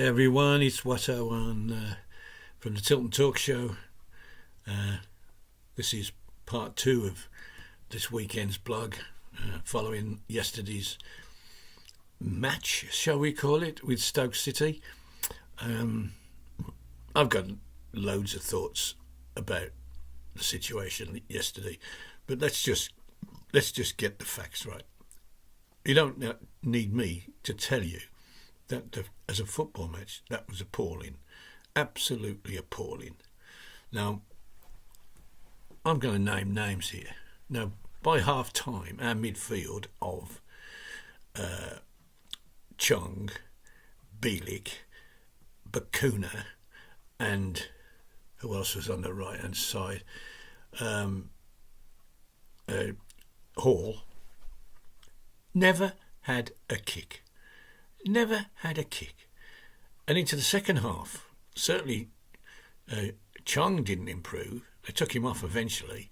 everyone, it's Watto from the Tilton Talk Show. This is part 2 of this weekend's blog, following yesterday's match, shall we call it, with Stoke City. I've got loads of thoughts about the situation yesterday, but let's just get the facts right. You don't need me to tell you that as a football match, that was appalling, absolutely appalling. Now, I'm going to name names here. Now, by half time, our midfield of Chung, Bielik, Bakuna, and who else was on the right hand side? Hall never had a kick. Never had a kick. And into the second half, certainly Chung didn't improve. They took him off eventually.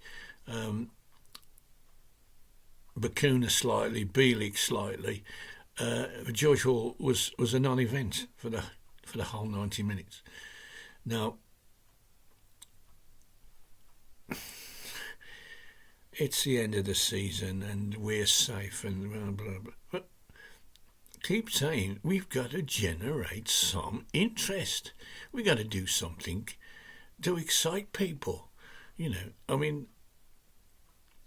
Bakuna slightly, Bielik slightly. George Hall was a non-event for the whole 90 minutes. Now, it's the end of the season and we're safe and blah, blah, blah. But keep saying we've got to generate some interest. We've got to do something to excite people. You know, I mean,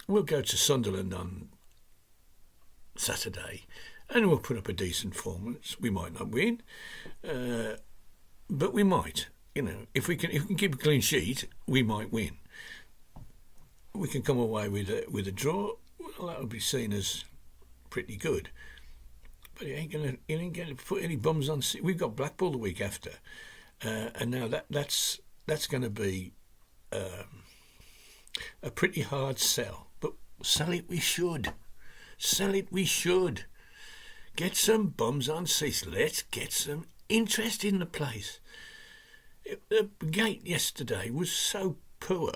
we'll go to Sunderland on Saturday and we'll put up a decent performance. We might not win, but we might. You know, if we can keep a clean sheet, we might win. We can come away with a draw. Well, that would be seen as pretty good. But it ain't gonna put any bums on. We've got Blackpool the week after, and now that's going to be a pretty hard sell. But sell it we should. Sell it we should. Get some bums on seats. Let's get some interest in the place. The gate yesterday was so poor.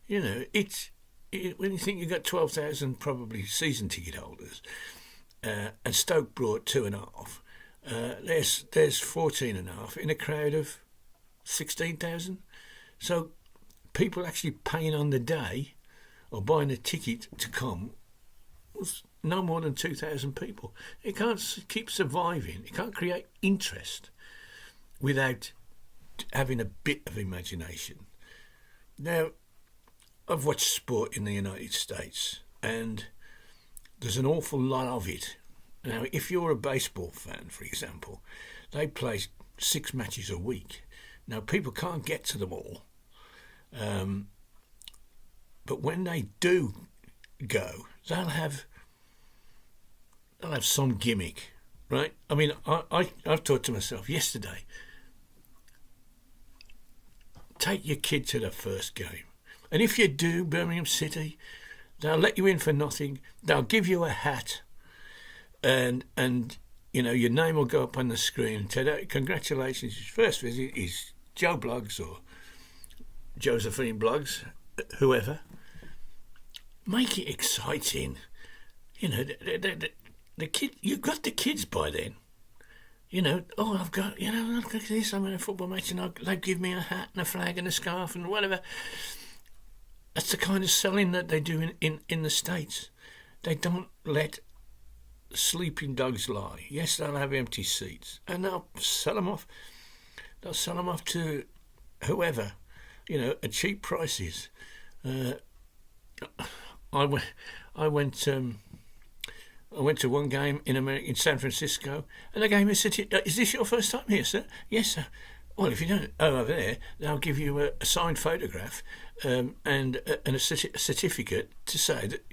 You know, when you think you've got 12,000 probably season ticket holders, and Stoke brought 2.5, there's 14.5 in a crowd of 16,000. So people actually paying on the day or buying a ticket to come was no more than 2,000 people. It can't keep surviving. It can't create interest without having a bit of imagination. Now, I've watched sport in the United States, and there's an awful lot of it. Now, if you're a baseball fan, for example, they play 6 matches a week. Now, people can't get to them all. But when they do go, they'll have some gimmick, right? I mean, I've thought to myself yesterday, take your kid to the first game. And if you do, Birmingham City, they'll let you in for nothing. They'll give you a hat, and you know your name will go up on the screen and tell you, congratulations. His first visit is Joe Bloggs or Josephine Bloggs, whoever. Make it exciting. You know, the kid. You've got the kids by then. You know, I've got this. I'm in a football match, and they give me a hat and a flag and a scarf and whatever. That's the kind of selling that they do in the States. They don't let sleeping dogs lie. Yes, they'll have empty seats, and they'll sell them off. They'll sell them off to whoever, you know, at cheap prices. I went to one game in San Francisco, and they gave me a certificate. Is this your first time here, sir? Yes, sir. Well, if you don't over there, they'll give you a signed photograph and a certificate to say that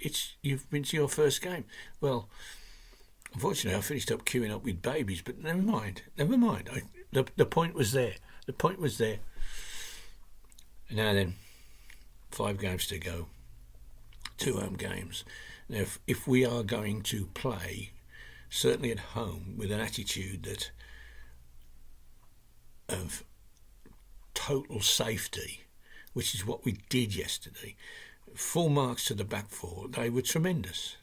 you've been to your first game. Well, unfortunately, I finished up queuing up with babies, but never mind. The point was there. The point was there. Now then, 5 games to go, 2 home games. Now, if we are going to play, certainly at home, with an attitude that of total safety, which is what we did yesterday, full marks to the back four, they were tremendous.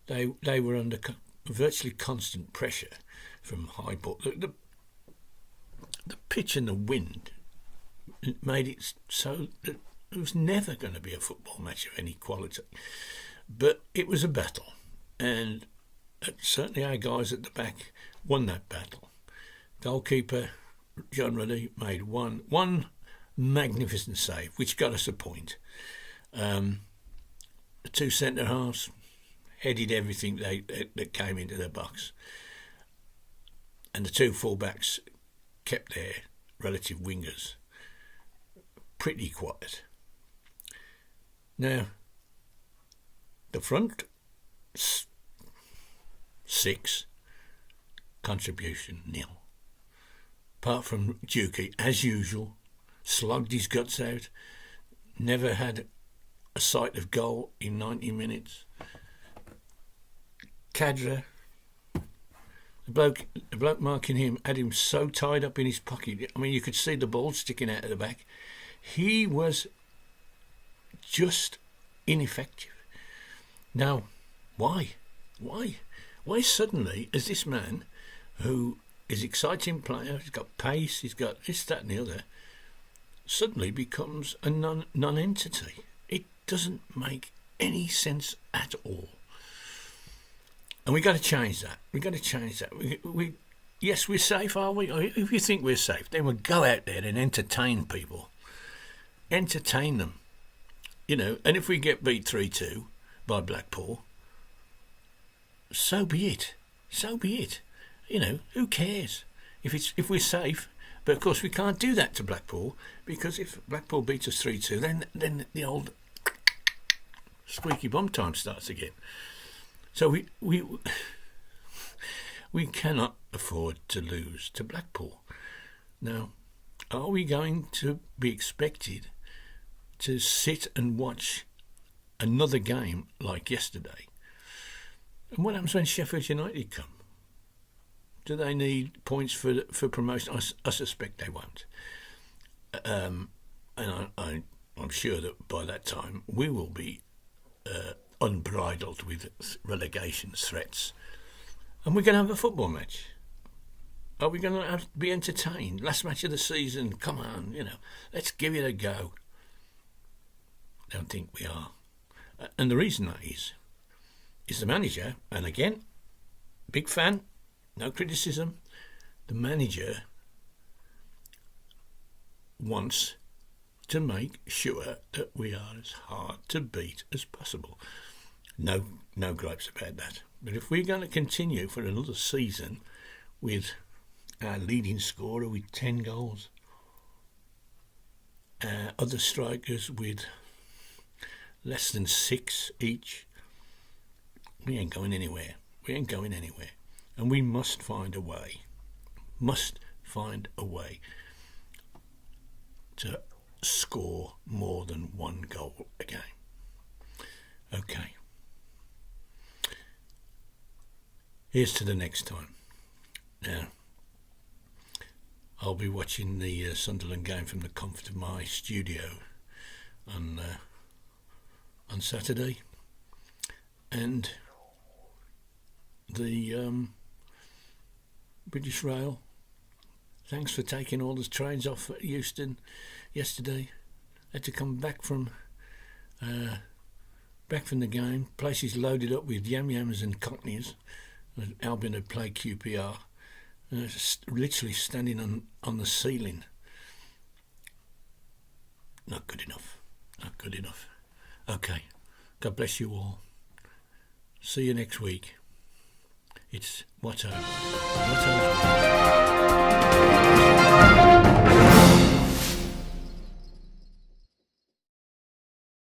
They were under virtually constant pressure from high ball. The the pitch and the wind made it so that it was never going to be a football match of any quality. But it was a battle, and certainly our guys at the back won that battle. Goalkeeper John Ruddy made one magnificent save, which got us a point. The two centre halves headed everything that came into the box, and the two full-backs kept their relative wingers pretty quiet. Now, the front six, contribution nil. Apart from Dukey, as usual, slogged his guts out, never had a sight of goal in 90 minutes. Cadra, the bloke marking him, had him so tied up in his pocket. I mean, you could see the ball sticking out of the back. He was just ineffective. Now, why? Why suddenly is this man, who is exciting player, he's got pace, he's got this, that and the other, suddenly becomes a non-entity? It doesn't make any sense at all. And we got to change that. Yes, we're safe, are we? If you think we're safe, then we'll go out there and entertain people. Entertain them. And if we get beat 3-2 by Blackpool, so be it. Who cares? If we're safe. But of course we can't do that to Blackpool, because if Blackpool beats us 3-2, then the old squeaky bum time starts again. So we cannot afford to lose to Blackpool. Now, are we going to be expected to sit and watch another game like yesterday? And what happens when Sheffield United come? Do they need points for promotion? I suspect they won't. And I'm sure that by that time we will be unbridled with relegation threats. And we're going to have a football match. Are we going to be entertained? Last match of the season, come on, let's give it a go. I don't think we are. And the reason that is the manager, and again, big fan, no criticism, the manager wants to make sure that we are as hard to beat as possible. No gripes about that. But if we're going to continue for another season with our leading scorer with 10 goals, other strikers with less than 6 each, we ain't going anywhere. And we must find a way to score more than one goal a game. Okay. Here's to the next time. Now, I'll be watching the Sunderland game from the comfort of my studio on Saturday, and the British Rail, thanks for taking all the trains off at Euston yesterday. Had to come back from the game. Place is loaded up with yams and cockneys. Albion had played QPR. Literally standing on the ceiling. Not good enough. Okay. God bless you all. See you next week. It's What's Over.